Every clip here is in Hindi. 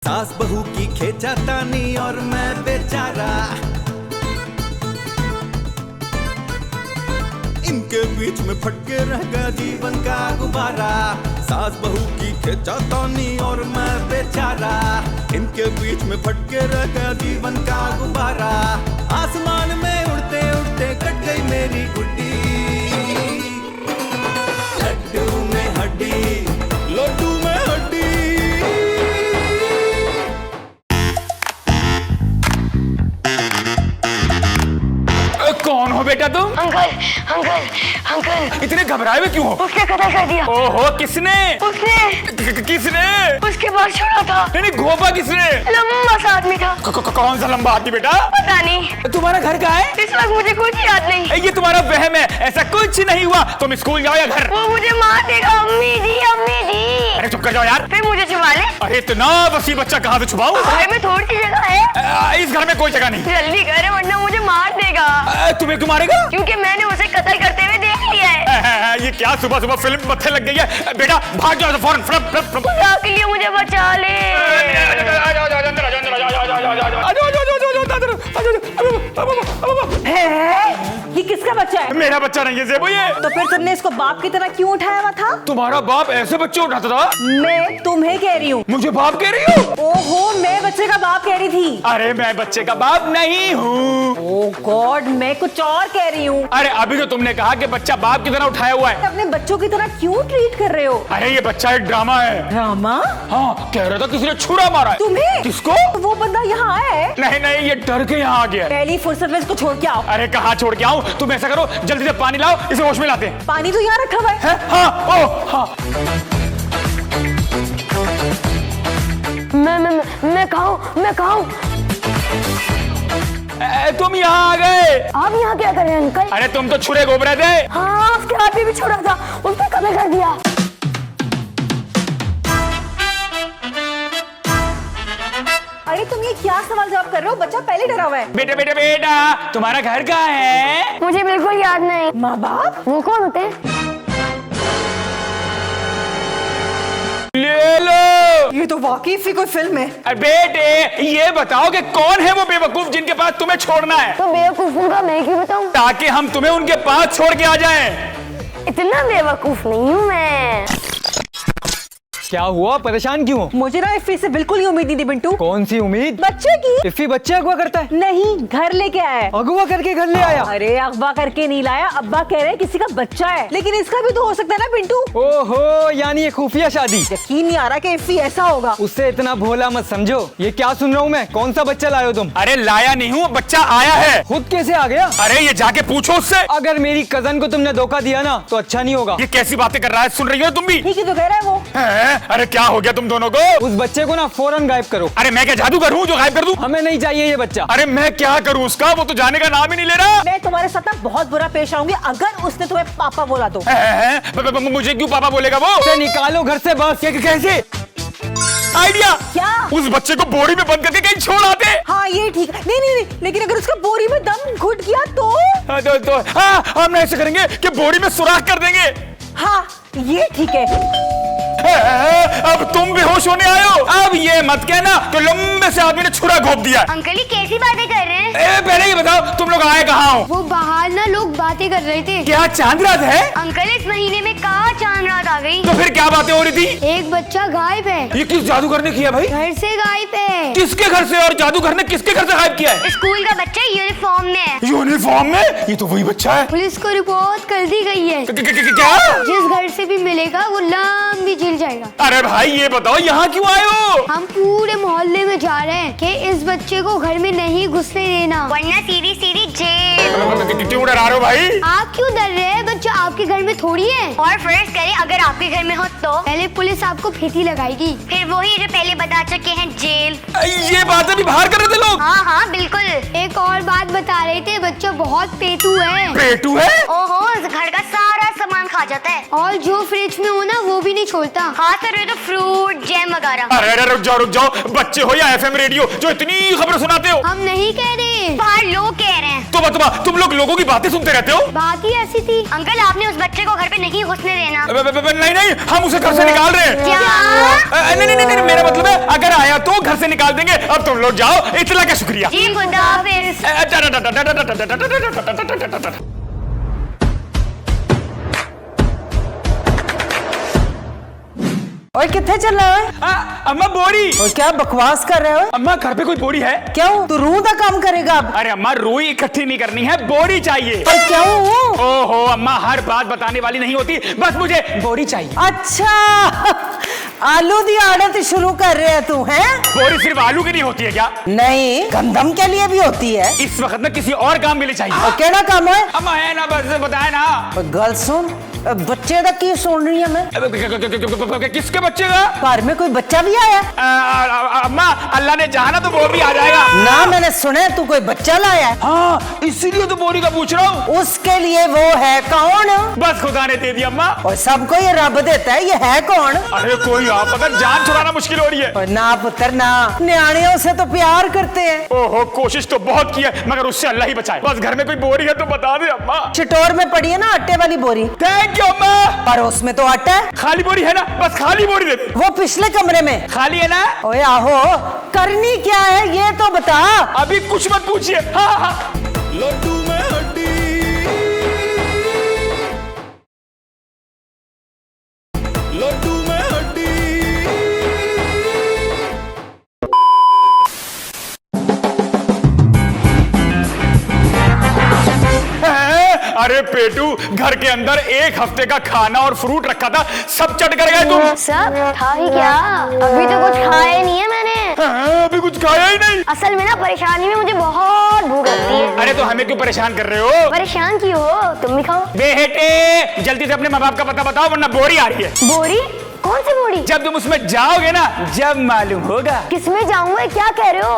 सास बहू की खींचातानी और मैं बेचारा, इनके बीच में फटके रह गया जीवन का गुब्बारा। सास बहू की खींचातानी और मैं बेचारा, इनके बीच में फटके रह गया जीवन का गुब्बारा। आसमान में उड़ते उड़ते कट गई मेरी गुड्डी, लड्डू में हड्डी, लड्डू में हड्डी। कौन हो बेटा तुम? Uncle uncle uncle. इतने घबराए हुए क्यों हो? उसने कत्ल कर दिया। ओहो, किसने? उसने किसने? उसके पास छोड़ा था। नहीं, घोपा किसने? लंबा सा आदमी था। कौन सा लंबा आदमी बेटा? पता नहीं। तुम्हारा घर कहाँ है? इस वक्त मुझे कुछ याद नहीं। ये तुम्हारा वहम है, ऐसा कुछ नहीं हुआ। तुम स्कूल जाओ या घर? वो मुझे मार देगा। अम्मी जी, अम्मी जी। अरे चुप कर जाओ यार। फिर मुझे छुपा ले। अरे इतना वसी बच्चा कहाँ से छुपाऊं? घर में थोड़ी सी जगह है। इस घर में कोई जगह नहीं। जल्दी करे वरना मुझे मार देगा। तुम्हें क्यों मारेगा? क्योंकि मैंने उसे कत्ल करते हुए देख लिया है। ये क्या सुबह सुबह फिल्म मत्थे लग गई है? बेटा भाग जाओ फौरन। खुदा के लिए मुझे बचा ले। ये किसका बच्चा है? मेरा बच्चा नहीं है ज़ेबो ये। तो फिर तुमने इसको बाप की तरह क्यों उठाया हुआ था? तुम्हारा बाप ऐसे बच्चे उठाता था? मैं तुम्हें कह रही हूँ। मुझे बाप कह रही हो? ओहो, मैं बच्चे का बाप कह रही थी। अरे मैं बच्चे का बाप नहीं हूँ। ओह गॉड, मैं कुछ और कह रही हूँ। अरे अभी तो तुमने कहा कि बच्चा बाप की तरह उठाया हुआ है। अपने बच्चों की तरह क्यों ट्रीट कर रहे हो? अरे ये बच्चा एक ड्रामा है। ड्रामा? हाँ, कह रहा था किसी ने छुरा मारा है। तुम्हें? किसको? तो वो बंदा यहाँ आया है। नहीं नहीं, ये डर के यहाँ आ गया है। पहली फुर्सत में इसको छोड़ के आओ। अरे कहाँ छोड़ के आऊँ? तुम ऐसा करो, जल्दी से पानी लाओ, इसे होश में लाते हैं। पानी तो यहाँ रखा हुआ है। हाँ, ओ हाँ। मैं खाऊं। तुम यहाँ आ गए? आप यहाँ क्या कर रहे हैं अंकल? अरे तुम तो छुरे घोप रहे थे। हाँ, उसके हाथ में भी छोड़ा था। उसने कत्ल कर दिया। अरे तुम ये क्या सवाल जवाब कर रहे हो? बच्चा पहले डरा हुआ है। बेटा तुम्हारा घर कहाँ है? मुझे बिल्कुल याद नहीं। माँ बाप? वो कौन होते हैं? ले लो। ये तो वाकई फिर कोई फिल्म है। अरे बेटे ये बताओ कि कौन है वो बेवकूफ जिनके पास तुम्हें छोड़ना है? तो बेवकूफों का मैं क्यों बताऊं? ताकि हम तुम्हें उनके पास छोड़ के आ जाएं। इतना बेवकूफ नहीं हूँ मैं। क्या हुआ, परेशान क्यों हो? मुझे ना इफ्फी से बिल्कुल ही उम्मीद नहीं थी बिंटू। कौन सी उम्मीद? बच्चे की। इफ्फी बच्चे अगवा करता है? नहीं, घर लेके आया है। अगवा करके घर ले आया? अरे अगवा करके नहीं लाया, अब्बा कह रहे हैं किसी का बच्चा है, लेकिन इसका भी तो हो सकता है ना बिंटू। ओहो, यानी ये खुफिया शादी। यकीन नहीं आ रहा कि इफ्फी ऐसा होगा। उससे इतना भोला मत समझो। ये क्या सुन रहा हूँ मैं? कौन सा बच्चा लाए हो तुम? अरे लाया नहीं हूँ, बच्चा आया है। खुद कैसे आ गया? अरे ये जाके पूछो उससे। अगर मेरी कजन को तुमने धोखा दिया ना तो अच्छा नहीं होगा। ये कैसी बातें कर रहा है? सुन रही हो तुम भी? ठीक ही तो कह रहा है वो। अरे क्या हो गया तुम दोनों को? उस बच्चे को ना फौरन गायब करो। अरे मैं क्या जादूगर हूँ जो गायब कर दूं? हमें नहीं चाहिए ये बच्चा। अरे मैं क्या करूँ उसका? वो तो जाने का नाम ही नहीं ले रहा। मैं तुम्हारे साथ ना बहुत बुरा पेश आऊंगी अगर उसने तुम्हें पापा बोला तो। मुझे क्यों पापा बोलेगा वो? उसे निकालो घर से बस। कैसे? आइडिया क्या? उस बच्चे को बोरी में बंद करके कहीं छोड़ आते। हाँ ये ठीक है। नहीं, लेकिन अगर उसका बोरी में दम घुट गया तो? हम ऐसे करेंगे कि बोरी में सुराख कर देंगे। हाँ ये ठीक है। अब तुम बेहोश होने आए हो। अब ये मत कहना तो लंबे से आदमी ने छुरा घोप दिया। अंकल ये कैसी बातें कर रहे हैं? पहले ये बताओ तुम लोग आए कहाँ हो? वो बाहर ना लोग बातें कर रहे थे। क्या चांद रात है? अंकल इस महीने में कहाँ चांद रात आ गई? तो फिर क्या बातें हो रही थी? एक बच्चा गायब है। ये किस जादूगर ने किया भाई? घर से गायब है। किसके घर से? और जादूगर ने किसके घर से गायब किया है? स्कूल का बच्चा यूनिफॉर्म में है। यूनिफॉर्म में? ये तो वही बच्चा है। पुलिस को रिपोर्ट कर दी गई है। क्या? जिस घर से भी मिलेगा वो लंबी जेल जाएगा। अरे भाई ये बताओ यहाँ क्यों आए हो? हम पूरे मोहल्ले में जा रहे हैं कि इस बच्चे को घर में नहीं घुसने देना वरना सीधी सीधी जेल। क्यों डरा रहे हो भाई? आप क्यों डर रहे हैं? बच्चा आपके घर में थोड़ी है। और फर्ज करें अगर आपके घर में हो तो पहले पुलिस आपको फेंटी लगाएगी, फिर वही जो पहले बता चुके हैं जेल। ये बातें भी बाहर कर रहे थे लोग? हाँ बिल्कुल। एक और बात बता रहे थे, बच्चा बहुत पेटू है। पेटू है? ओहो, घर का सारा सामान खा खा जाता है। और जो फ्रिज में हो ना वो भी नहीं छोड़ता, खास कर तो फ्रूट जैम वगैरह। अरे रुक जाओ, बच्चे हो या FM रेडियो जो इतनी खबर सुनाते हो? हम नहीं कह रहे, बाहर लोग कह रहे हैं। तुम लोग लोगों की बातें सुनते रहते हो। बात ही ऐसी थी। अंकल आपने उस बच्चे को घर पे नहीं घुसने देना। नहीं, हम उसे घर से निकाल रहे हैं। क्या? नहीं, मेरा मतलब है अगर आया तो घर से निकाल देंगे। अब तुम लोग जाओ, इतला का शुक्रिया। जी खुदा हाफिज। और कितने चल रहा है? अम्मा बोरी। और क्या बकवास कर रहे हो? अम्मा घर पे कोई बोरी है? क्यों तू रूह का काम करेगा अब? अरे अम्मा रुई इकट्ठी नहीं करनी है, बोरी चाहिए। पर क्यों? ओहो अम्मा हर बात बताने वाली नहीं होती, बस मुझे बोरी चाहिए। अच्छा आलू दी आड़त शुरू कर रहे है तू है? बोरी सिर्फ आलू की नहीं होती है क्या? नहीं गंदम के लिए भी होती है। इस वक्त में किसी और काम के लिए चाहिए। और केड़ा काम है? अम्मा है ना, बस बताए ना। गल सुन, बच्चे का की सुन रही है मैं? किसके बच्चे का? घर में कोई बच्चा भी आया? अम्मा अल्लाह ने चाहा ना तो वो भी आ जाएगा ना। मैंने सुना है तू कोई बच्चा लाया है। हाँ इसीलिए तो बोरी का पूछ रहा हूँ। उसके लिए वो है कौन? बस खुदा ने दे दिया अम्मा। और सबको ये रब देता है, ये है कौन? अरे कोई आप, अगर जान छुड़ाना मुश्किल हो रही है। और ना पुत्र ना, न्याणियों से तो प्यार करते हैं। ओहो कोशिश तो बहुत की है मगर उससे अल्लाह ही बचाए। बस घर में कोई बोरी है तो बता दे अम्मा। स्टोर में पड़ी है ना आटे वाली बोरी। थैंक यू अम्मा। पर उसमें तो आटा है। खाली बोरी है ना, बस खाली बोरी दे दे। वो पिछले कमरे में खाली है ना? ओए आहो, करनी क्या है ये तो बता। अभी कुछ मत पूछिए। हाँ लड्डू में हड्डी, लड्डू में हड्डी। अरे पेटू घर के अंदर एक हफ्ते का खाना और फ्रूट रखा था, सब चट कर गए तुम। सब था ही क्या? अभी तो कुछ खाया नहीं है मैंने। अभी कुछ खाया ही नहीं। असल में ना परेशानी में मुझे बहुत भूख लगती है। अरे तो हमें क्यों परेशान कर रहे हो? परेशान क्यों हो? तुम भी खाओ। बेटे जल्दी से अपने माँ बाप का पता बताओ वरना बोरी आ रही है। बोरी? कौन सी बोरी? जब तुम उसमें जाओगे ना जब मालूम होगा। किसमें जाऊंगा? क्या कह रहे हो?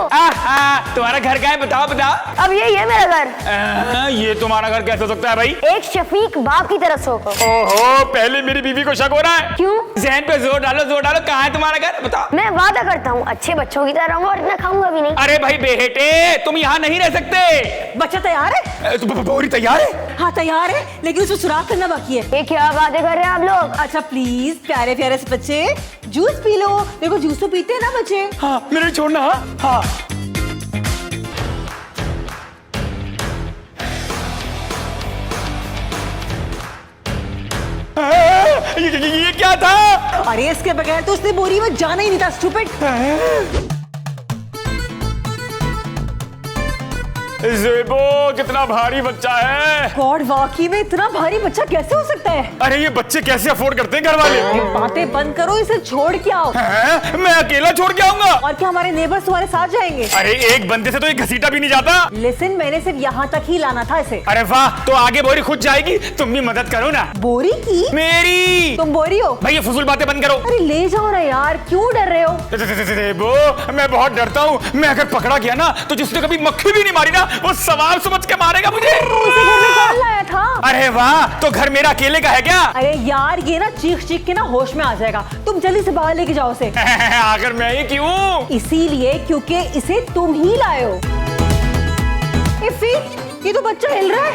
तुम्हारा घर कहाँ है? बताओ बताओ। अब ये है मेरा घर। ये तुम्हारा घर कैसे हो सकता है भाई? एक शफीक बाप की तरफ से होगा। ओहो पहले मेरी बीवी को शक हो रहा है। क्यों? जहन पे जोर डालो। कहाँ है तुम्हारा घर बताओ। मैं वादा करता हूँ अच्छे बच्चों की तरह रहूंगा और इतना खाऊंगा भी नहीं। अरे भाई बेटे तुम यहाँ नहीं रह सकते। बच्चा तैयार है? बोरी तैयार है? हाँ तैयार है, लेकिन उसको सुराख करना बाकी है। ये क्या बातें कर रहे हैं आप लोग? अच्छा प्लीज प्यारे प्यारे से बच्चे जूस पी लो। देखो जूस तो पीते हैं ना बच्चे। हाँ मेरे छोड़ना। हाँ ये क्या था? अरे इसके बगैर तो उसने बोरी में जाना ही नहीं था स्टूपिड। ज़ेबो कितना भारी बच्चा है। गॉड वाकई में इतना भारी बच्चा कैसे हो सकता है? अरे ये बच्चे कैसे अफोर्ड करते हैं घर वाले? बातें बंद करो, इसे छोड़ के आओ। मैं अकेला छोड़ के आऊंगा? और क्या हमारे नेबर्स तुम्हारे साथ जाएंगे? अरे एक बंदे से तो एक घसीटा भी नहीं जाता। लिसन मैंने सिर्फ यहाँ तक ही लाना था इसे। अरे वाह तो आगे बोरी खुद जाएगी, तुम भी मदद करो ना। बोरी की? मेरी। तुम बोरी हो? भाई ये फुजूल बातें बंद करो। अरे ले जाओ ना यार, क्यों डर रहे हो? ज़ेबो मैं बहुत डरता हूँ। मैं अगर पकड़ा गया ना तो जिसने कभी मक्खी भी नहीं मारी ना वो सवाल समझ के मारेगा मुझे। तो उसे घर में कौन लाया था? अरे वाह तो घर मेरा अकेले का है क्या? अरे यार ये ना चीख चीख के ना होश में आ जाएगा। तुम जल्दी से बाहर लेके जाओ उसे। आखिर मैं ही क्यों? इसीलिए क्योंकि इसे तुम ही लाए हो। इफ़ी, ये तो बच्चा हिल रहा है।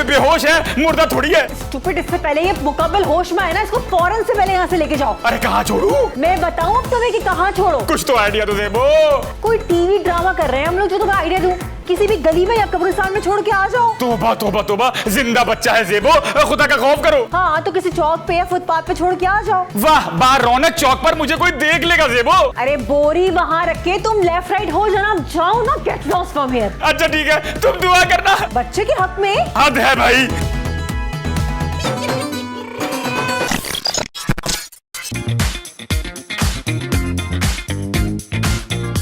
बेहोश है, मुर्दा थोड़ी है। स्टूपिड, इससे पहले ये मुकम्मल होश में आए ना, इसको फौरन से पहले यहाँ से लेके जाओ। अरे कहाँ छोड़ू? मैं बताऊँ अब तुम्हें कि कहाँ छोड़ो? कुछ तो आइडिया तो दे बो। कोई टीवी ड्रामा कर रहे हैं हम लोग जो तुम्हें आइडिया दूं। किसी भी गली में या कब्रिस्तान में छोड़ के आ जाओ। तोबा तोबा तोबा, जिंदा बच्चा है ज़ेबो, खुदा का खौफ करो। हाँ तो किसी चौक पे या फुटपाथ पे छोड़ के आ जाओ। वाह बाहर रौनक चौक पर मुझे कोई देख लेगा ज़ेबो। अरे बोरी वहाँ रख के तुम लेफ्ट राइट हो जाना, जाओ ना, गेट लॉस्ट फ्रॉम हियर। अच्छा ठीक है तुम दुआ करना। बच्चे के हक में हद है भाई।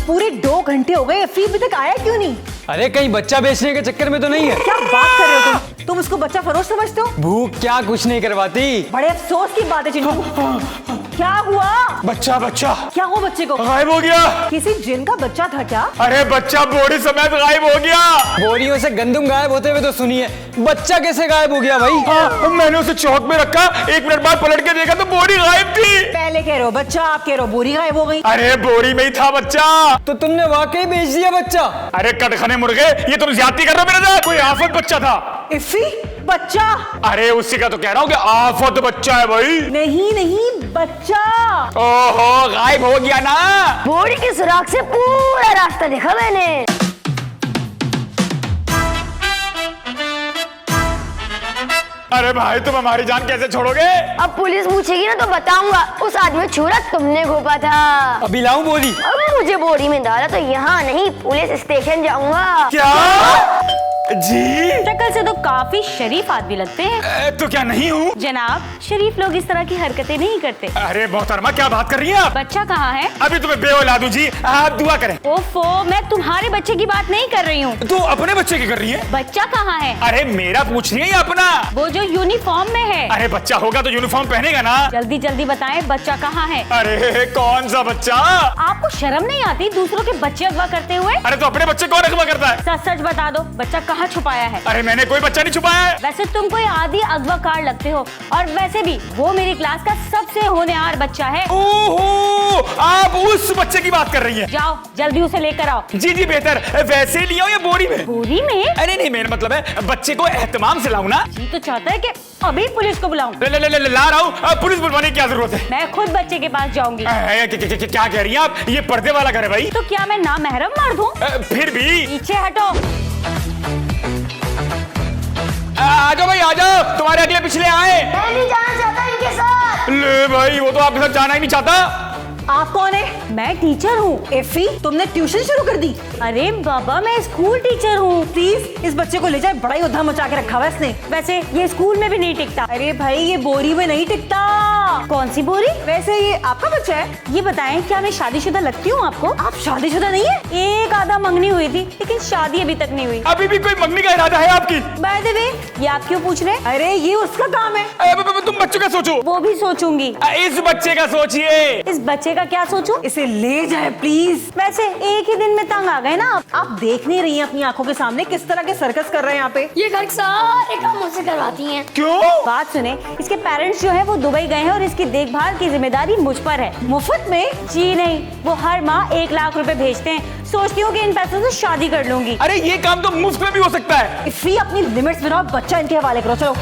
पूरे 2 घंटे हो गए, फ्री अभी तक आया क्यों नहीं? अरे कहीं बच्चा बेचने के चक्कर में तो नहीं है? क्या बात कर रहे हो तुम? तुम उसको बच्चा फरोश समझते हो? भूख क्या कुछ नहीं करवाती। बड़े अफसोस की बात है चिंटू। क्या हुआ? बच्चा बच्चा क्या हुआ बच्चे को? गायब हो गया। किसी जिन का बच्चा था क्या? अरे बच्चा बोरी समेत गायब हो गया। बोरियों से गंदम गायब होते हुए तो सुनिए, बच्चा कैसे गायब हो गया भाई? हाँ, मैंने उसे चौक में रखा, 1 मिनट बाद पलट के देखा तो बोरी गायब थी। पहले कह रहे हो बच्चा, आप कह रहे हो बोरी गायब हो गई। अरे बोरी में ही था बच्चा। तो तुमने वाकई बेच दिया बच्चा? अरे कटखने मुर्गे, ये तुम ज्यादती कर रहे हो मेरे साथ। कोई आफत बच्चा था। इफ्फी बच्चा? अरे उसी का तो कह रहा हूँ कि आफत बच्चा है भाई। नहीं बच्चा। ओहो गायब हो गया ना। बोरी के सुराग से पूरा रास्ता देखा मैंने। अरे भाई तुम हमारी जान कैसे छोड़ोगे? अब पुलिस पूछेगी ना तो बताऊंगा उस आदमी छुरा तुमने घोपा था। अभी लाऊं बोरी? अब मुझे बोरी में डाला तो यहाँ नहीं पुलिस स्टेशन जाऊंगा। क्या जी? शक्ल से तो काफी शरीफ आदमी लगते हैं। तो क्या नहीं हूँ? जनाब, शरीफ लोग इस तरह की हरकतें नहीं करते। अरे मोहतरमा क्या बात कर रही हैं आप? बच्चा कहाँ है? अभी तुम्हें बेऔलादू जी, आप दुआ करें। ओफो, मैं तुम्हारे बच्चे की बात नहीं कर रही हूँ। तो अपने बच्चे की कर रही है? बच्चा कहाँ है? अरे मेरा पूछ रही है या अपना? वो जो यूनिफॉर्म में है। अरे बच्चा होगा तो यूनिफॉर्म पहनेगा ना। जल्दी जल्दी बताएं, बच्चा कहाँ है? अरे कौन सा बच्चा? आपको शर्म नहीं आती दूसरों के बच्चे अगवा करते हुए? अरे तो अपने बच्चे कौन अगवा करता है? सच सच बता दो, बच्चा कहाँ छुपाया है? अरे मैंने कोई बच्चा नहीं छुपाया है। वैसे तुम कोई आदि अगवाकार लगते हो, और वैसे भी वो मेरी क्लास का सबसे होनहार बच्चा है। ओहो, आप उस बच्चे की बात कर रही हैं। जाओ जल्दी उसे लेकर आओ। जी जी बेहतर, वैसे लिया या बोरी में? बोरी में? अरे नहीं, मेरा मतलब है बच्चे को एहतमाम से लाऊं ना। जी तो चाहता है कि अभी पुलिस को बुलाऊं। ला रहा हूँ। पुलिस बुलवाने की क्या जरूरत है? मैं खुद बच्चे के पास जाऊंगी। क्या कह रही हैं आप? ये पर्दे वाला घर है भाई। तो क्या मैं नामहरम मर्द हूँ? फिर भी पीछे हटो। आ जाओ भाई, आ जाओ, तुम्हारे अगले पिछले आए। मैं नहीं जाना चाहता इनके साथ। ले भाई, वो तो आपके साथ जाना ही नहीं चाहता। आप कौन है? मैं टीचर हूँ। इफ्फी तुमने ट्यूशन शुरू कर दी? अरे बाबा, मैं स्कूल टीचर हूँ। प्लीज इस बच्चे को ले जाए, बड़ा ही उद्धाम मचा के रखा हुआ है इसने। वैसे ये स्कूल में भी नहीं टिकता। अरे भाई ये बोरी में नहीं टिकता। कौन सी बोरी? वैसे ये आपका बच्चा है? ये बताएं, क्या मैं शादीशुदा लगती हूँ आपको? आप शादीशुदा नहीं है? एक आधा मंगनी हुई थी, लेकिन शादी अभी तक नहीं हुई। अभी भी कोई मंगनी का इरादा है आपकी? बाय द वे, ये आप क्यों पूछ रहे? अरे ये उसका काम है। तुम बच्चों का सोचो। वो भी सोचूंगी। इस बच्चे का सोचिए। इस बच्चे का क्या सोचूं? इसे ले जाए प्लीज। वैसे एक ही दिन में तंग आ गए ना आप। आप देख नहीं रही हैं अपनी आंखों के सामने किस तरह के सर्कस कर रहे हैं यहाँ पे? ये घर के सारे काम मुझसे करवाती हैं। क्यों? बात सुने, इसके पेरेंट्स जो है वो दुबई गए हैं और इसकी देखभाल की जिम्मेदारी मुझ पर है। मुफ्त में? जी नहीं, वो हर माह 1 लाख रुपए भेजते हैं। सोचती हूँ कि इन पैसों से शादी कर लूंगी। अरे ये काम तो मुफ्त में भी हो सकता है। इफ्फी अपनी लिमिट्स में रहो, बच्चा इनके हवाले करो। चलो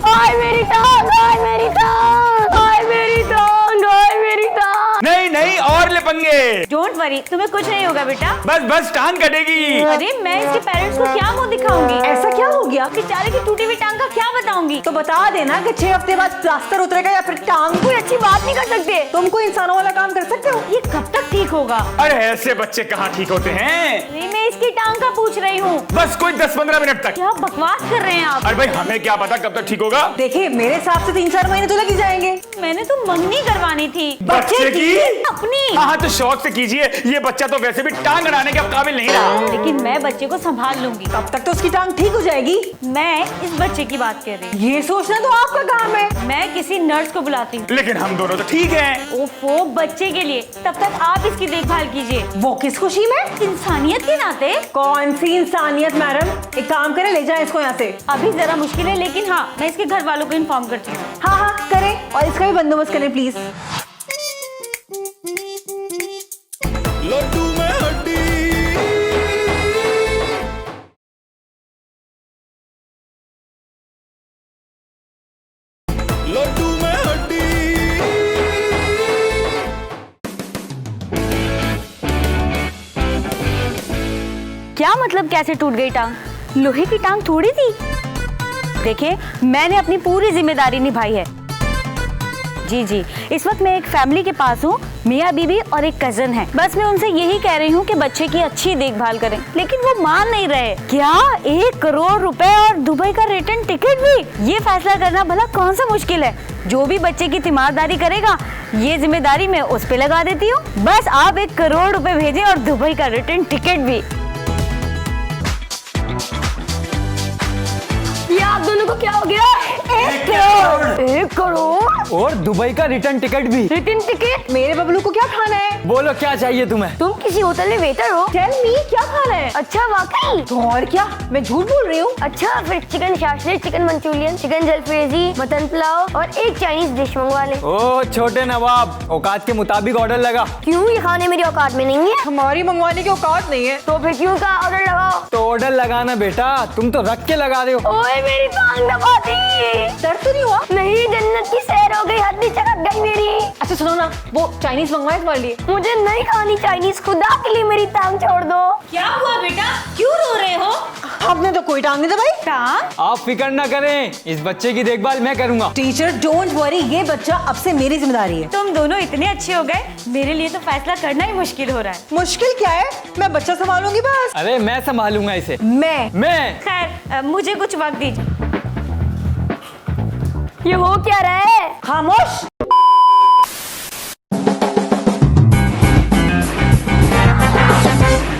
आय मेरी टांग, आय मेरी टांग, आय मेरी टांग, आय मेरी टांग। नहीं नहीं, और ले पंगे। डोंट वरी, तुम्हें कुछ नहीं होगा बेटा। बस बस टांग कटेगी। अरे मैं इसके पेरेंट्स को क्या मुंह दिखाऊंगी? ऐसा क्या हो गया? बेचारे की टूटी हुई टांग का क्या बताऊंगी? तो बता देना कि 6 हफ्ते बाद प्लास्टर उतरेगा या फिर टांग। कोई अच्छी बात नहीं कर सकते। तुम कोई इंसानों वाला काम कर सकते हो? ये कब तक ठीक होगा? अरे ऐसे बच्चे कहाँ ठीक होते हैं? अरे मैं इसकी टांग का पूछ रही हूँ। बस कोई 10-15 मिनट तक। क्या बकवास कर रहे हैं आप? अरे भाई हमें क्या पता कब तक ठीक होगा। देखिए मेरे हिसाब से 3-4 महीने तो लग ही जाएंगे। मैंने तो मंगनी करवानी थी। बच्चे की? अपनी। हाँ तो शौक से कीजिए, ये बच्चा तो वैसे भी टांग अड़ाने के काबिल नहीं रहा। लेकिन मैं बच्चे को संभाल लूंगी। तब तक तो उसकी टांग ठीक हो जाएगी। मैं इस बच्चे की बात कर रही हूँ। ये सोचना तो आपका काम है। मैं किसी नर्स को बुलाती हूँ। लेकिन हम दोनों तो ठीक हैं। ओफो, बच्चे के लिए। तब तक आप इसकी देखभाल कीजिए। वो किस खुशी में? इंसानियत के नाते। कौन सी इंसानियत मैडम? एक काम करें, ले जाए इसको यहाँ से। अभी जरा मुश्किल है, लेकिन हाँ मैं इसके घर वालों को इन्फॉर्म करती हूँ। हाँ हाँ करें, और इसका भी बंदोबस्त करें प्लीज। लड्डू में हड्डी, लड्डू में हड्डी। क्या मतलब कैसे टूट गई टांग? लोहे की टांग थोड़ी थी। देखिए, मैंने अपनी पूरी जिम्मेदारी निभाई है। जी जी, इस वक्त मैं एक फैमिली के पास हूँ मियाँ बीबी और एक कजन है। बस मैं उनसे यही कह रही हूँ कि बच्चे की अच्छी देखभाल करें, लेकिन वो मान नहीं रहे। क्या 1 करोड़ रुपए और दुबई का रिटर्न टिकट भी? ये फैसला करना भला कौन सा मुश्किल है। जो भी बच्चे की तीमारदारी करेगा ये जिम्मेदारी मैं उस पे लगा देती हूँ। बस आप 1 करोड़ रुपए भेजें और दुबई का रिटर्न टिकट भी। ये आप दोनों को क्या हो गया? 1 करोड़? 1 करोड़ और दुबई का रिटर्न टिकट भी। Return ticket? मेरे बबलू को क्या खाना है? बोलो क्या चाहिए तुम्हें? तुम किसी होटल में वेटर हो? टेल मी, क्या खाना है? अच्छा वाकई? तो और क्या, मैं झूठ बोल रही हूँ? अच्छा फिर chicken shashlik, chicken Manchurian, chicken jalfrezi, mutton pulao और एक चाइनीज डिश मंगवा ले। ओ छोटे नवाब, औकात के मुताबिक ऑर्डर लगा। क्यों, ये खाने मेरी औकात में नहीं है? हमारी मंगवाने की औकात नहीं है। तो फिर क्यों का ऑर्डर लगाओ? तो ऑर्डर लगाना बेटा, तुम तो रख के लगा रहे हो। ओए मेरी टांग दबा दी। दर्द तो नहीं हुआ? नहीं, जन्नत की सैर हो गई, हड्डी चढ़क गई मेरी। अच्छा सुनो ना, वो चाइनीज मंगवाए तुम्हारे लिए। मुझे नहीं खानी चाइनीज, खुदा के लिए मेरी टांग छोड़ दो। क्या हुआ बेटा, क्यों रो रहे हो? आपने तो कोई टांग नहीं दबाई। टांग? आप फिक्र ना करें, इस बच्चे की देखभाल मैं करूंगा। टीचर डोंट वरी, ये बच्चा अब से मेरी जिम्मेदारी है। तुम दोनों इतने अच्छे हो गए, मेरे लिए तो फैसला करना ही मुश्किल हो रहा है। मुश्किल क्या है, मैं बच्चा संभालूंगी बस। अरे मैं संभालूंगा इसे। मैं खैर मुझे कुछ वक्त दीजिए। ये हो क्या रहा है? खामोश।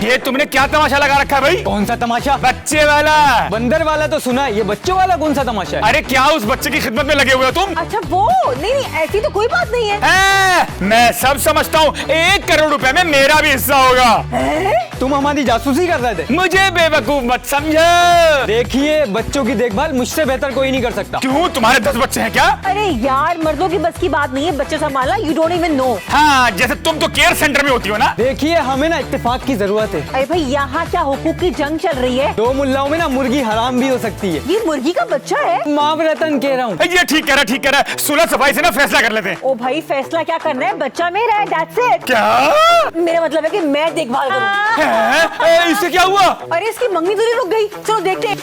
ये तुमने क्या तमाशा लगा रखा है भाई? कौन सा तमाशा? बच्चे वाला। बंदर वाला तो सुना, ये बच्चों वाला कौन सा तमाशा है? अरे क्या उस बच्चे की खिदमत में लगे हुए हो तुम? अच्छा वो नहीं, ऐसी तो कोई बात नहीं है। मैं सब समझता हूँ। 1 करोड़ रुपए में मेरा भी हिस्सा होगा। तुम हमारी जासूसी कर रहे थे। मुझे बेवकूफ मत समझो। देखिए, बच्चों की देखभाल मुझसे बेहतर कोई नहीं कर सकता। क्यों, तुम्हारे 10 बच्चे हैं क्या? अरे यार, मर्दों की बस की बात नहीं है बच्चे संभालना। You don't even know. हाँ, जैसे तुम तो केयर सेंटर में होती हो ना। देखिए, हमें ना इत्तेफाक की जरूरत है। अरे भाई, यहाँ क्या हुकूक की जंग चल रही है? 2 मुल्लाओं में ना मुर्गी हराम भी हो सकती है। ये मुर्गी का बच्चा है? मावरतन कह रहा हूँ। ये ठीक कह रहा है। सुलह सफाई से ना फैसला कर लेते हैं। ओ भाई, फैसला क्या करना है, बच्चा मेरा है, दैट्स इट। क्या? मेरा मतलब है कि मैं देखभाल करूँ। इससे क्या हुआ? अरे इसकी मंगनी तो नहीं रुक गई, चलो देखते हैं।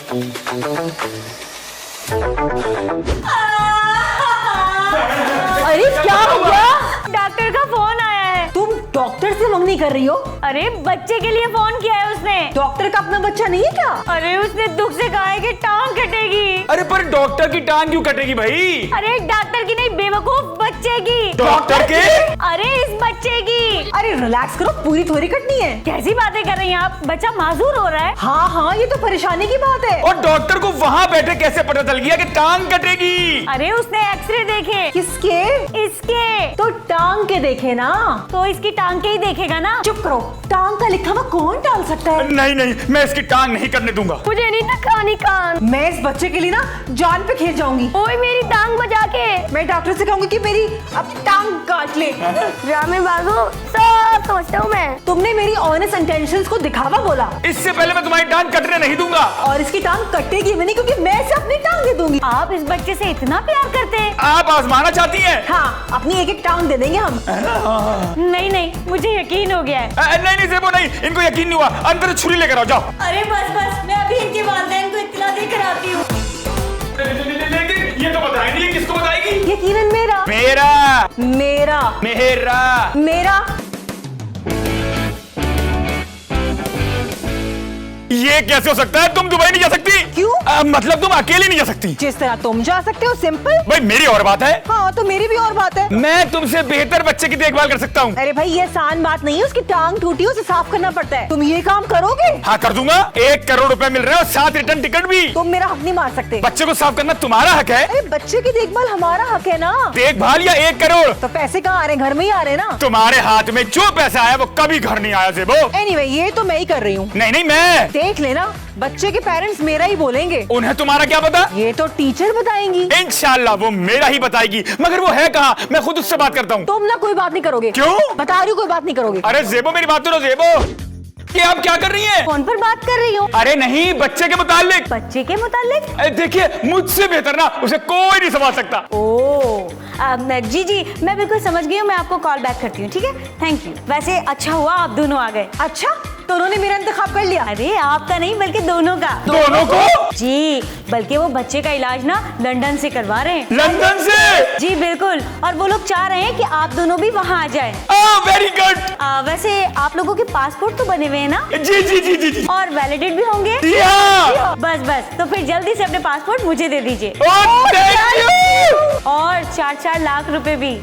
अरे क्या हो गया? डॉक्टर का फोन आया है। तुम डॉक्टर से मंगनी कर रही हो? अरे बच्चे के लिए फोन किया है उसने। डॉक्टर का अपना बच्चा नहीं है क्या? अरे उसने दुख से कहा है कि टांग कटेगी। अरे पर डॉक्टर की टांग क्यों कटेगी भाई? अरे डॉक्टर की नहीं बेवकूफ, बच्चे की। डॉक्टर के? अरे इस बच्चे की। अरे रिलैक्स करो, पूरी थोड़ी कटनी है। कैसी बातें कर रही हैं आप? बच्चा माजूर हो रहा है। हाँ हाँ, ये तो परेशानी की बात है। और डॉक्टर को वहाँ बैठे कैसे पता चल गया कि टांग कटेगी? अरे उसने एक्सरे देखे। किसके? इसके। तो टांग के देखे ना। तो इसकी टांग के ही देखेगा ना। चुप करो, टांग का लिखा हुआ कौन डाल सकता है? नहीं, मैं इसकी टांग नहीं करने दूंगा। मुझे नहीं ना खानी कान। मैं इस बच्चे के लिए ना जान पे खेल जाऊंगी। ओए मेरी टांग बजा के। मैं डॉक्टर से कहूंगी कि मेरी अब टांग काट ले। ड्रामे बाजू सब समझता हूँ मैं। तुमने मेरी ऑनेस्ट इंटेंशंस को दिखावा बोला। इससे पहले मैं तुम्हारी टांग कटने नहीं दूंगा। और इसकी टांग कटेगी भी नहीं, क्योंकि मैं इसे अपनी टांग दे दूंगी। आप इस बच्चे से इतना प्यार करते हैं? आप आजमाना चाहती हैं? हाँ, अपनी एक एक टांग दे देंगे हम। नहीं, मुझे यकीन हो गया है। नहीं जेबो नहीं, इनको यकीन नहीं हुआ। अंदर से छुरी लेकर आओ, जाओ। अरे बस, मैं अभी इनके वालिदैन को इत्तला देकर आती हूँ। लेकिन ये तो बताएगी नहीं, किसको बताएगी? यकीनन मेरा मेरा मेरा मेरा मेरा। ये कैसे हो सकता है? तुम दुबई नहीं जा सकती? क्यों? मतलब तुम अकेले नहीं जा सकती? जिस तरह तुम जा सकते हो, सिंपल। भाई मेरी और बात है। हाँ, तो मेरी भी और बात है। मैं तुमसे बेहतर बच्चे की देखभाल कर सकता हूँ। अरे भाई, ये आसान बात नहीं है, उसकी टांग टूटी, उसे साफ करना पड़ता है। तुम ये काम करोगे? हाँ कर दूंगा। 1 करोड़ रुपए मिल रहे हैं और 7 रिटर्न टिकट भी। तुम मेरा हक नहीं मार सकते। बच्चे को साफ करना तुम्हारा हक है। अरे बच्चे की देखभाल हमारा हक है ना। देखभाल या 1 करोड़? तो पैसे कहाँ आ रहे हैं? घर में ही आ रहे हैं ना। तुम्हारे हाथ में जो पैसा आया वो कभी घर नहीं आया जेबो। एनीवे, ये तो मैं ही कर रही हूँ। नहीं, मैं। देख लेना, बच्चे के पेरेंट्स मेरा ही बोलेंगे। उन्हें तुम्हारा क्या पता? ये तो टीचर बताएंगी। इंशाल्लाह वो मेरा ही बताएगी, मगर वो है कहाँ? मैं खुद उससे बात करता हूँ। तुम ना कोई बात नहीं करोगे। क्यों? बता रही हूँ, कोई बात नहीं करोगे। अरे जेबो मेरी बात सुनो। जेबो, ये आप क्या कर रही हैं? फोन पर बात कर रही हूँ। अरे नहीं, बच्चे के मुतालिक। बच्चे के मुतालिक? देखिए, मुझसे बेहतर ना उसे कोई नहीं समझ सकता। जी, मैं बिल्कुल समझ गई हूँ। मैं आपको कॉल बैक करती हूँ, ठीक है? Thank you. वैसे अच्छा हुआ आप दोनों आ गए। अच्छा, तो उन्होंने मेरा इंतखाब कर लिया? अरे आपका नहीं, बल्कि दोनों का। दोनों को? जी, बल्कि वो बच्चे का इलाज ना लंदन से करवा रहे हैं। लंदन से? जी बिल्कुल, और वो लोग चाह रहे हैं कि आप दोनों भी वहाँ आ जाएं। Very good. वैसे आप लोगों के पासपोर्ट तो बने हुए हैं ना? जी जी जी जी जी। और वैलिडेट भी होंगे? बस बस, तो फिर जल्दी से अपने पासपोर्ट मुझे दे दीजिए। Thank you. और 4-4 लाख रुपए भी।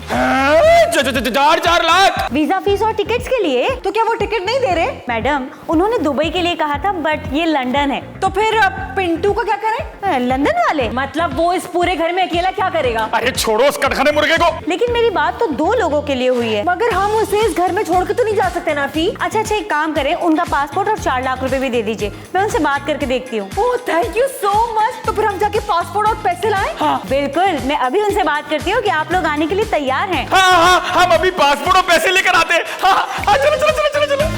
4 लाख? वीजा फीस और टिकट्स के लिए। तो क्या वो टिकट नहीं दे रहे? मैडम, उन्होंने दुबई के लिए कहा था, बट ये लंदन है। तो फिर पिंटू का क्या करें? लंदन वाले? मतलब वो इस पूरे घर में अकेला क्या करेगा? अरे छोड़ो उस कटखने मुर्गे को। लेकिन मेरी बात तो 2 लोगों के लिए हुई है। मगर हम उसे इस घर में छोड़ के तो नहीं जा सकते ना फी। अच्छा, एक काम करें, उनका पासपोर्ट और 4 लाख रुपए भी दे दीजिए। मैं उनसे बात करके देखती हूँ। Oh thank you so much. तो फिर हम जाके पासपोर्ट और पैसे लाएं? हाँ बिल्कुल, मैं अभी उनसे बात करती हूँ कि आप लोग आने के लिए तैयार हैं। हाँ, हम अभी पासपोर्ट और पैसे लेकर आते हैं। हाँ, चलो चलो चलो चलो चलो।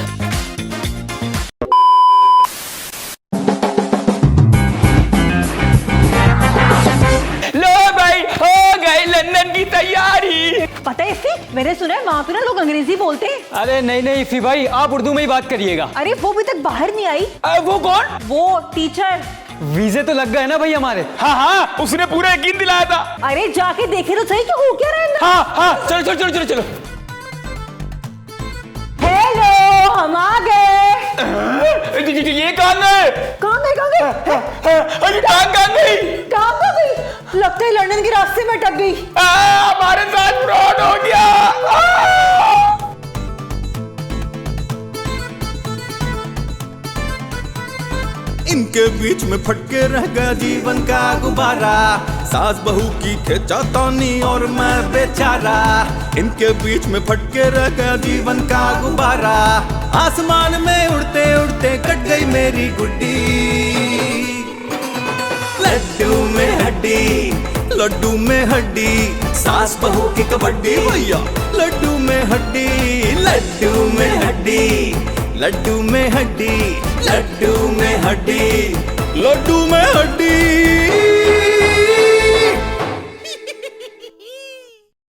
लो भाई, हो गई लंदन की तैयारी। पता है फी, मैंने सुना है वहाँ पे ना लोग अंग्रेजी बोलते हैं। अरे नहीं इफी भाई, आप उर्दू में ही बात करिएगा। अरे वो अभी तक बाहर नहीं आई। वो कौन? वो टीचर। वीजे तो लग गए ना भाई हमारे। हाँ, उसने पूरा यकीन दिलाया था। अरे जाके देखे तो सही कि हो क्या रहा है अंदर। हाँ, चलो चलो चलो चलो चलो। हेलो, हम आ गए। ये कौन है? कहाँ गए? अरे टांग कहाँ गई? कहाँ गई? लगता है लंदन के रास्ते में अटक गई। हमारे साथ फ्रॉड हो गया। इनके बीच में फटके रह गया जीवन का गुब्बारा, सास बहू की खिंचातानी और मैं बेचारा। इनके बीच में फटके रह गया जीवन का गुब्बारा, आसमान में उड़ते उड़ते कट गई मेरी गुड्डी। लड्डू में हड्डी, लड्डू में हड्डी, सास बहू की कबड्डी भैया। लड्डू में हड्डी, लड्डू में हड्डी, लड्डू में हड्डी, लड्डू में हड्डी, लड्डू में हड्डी।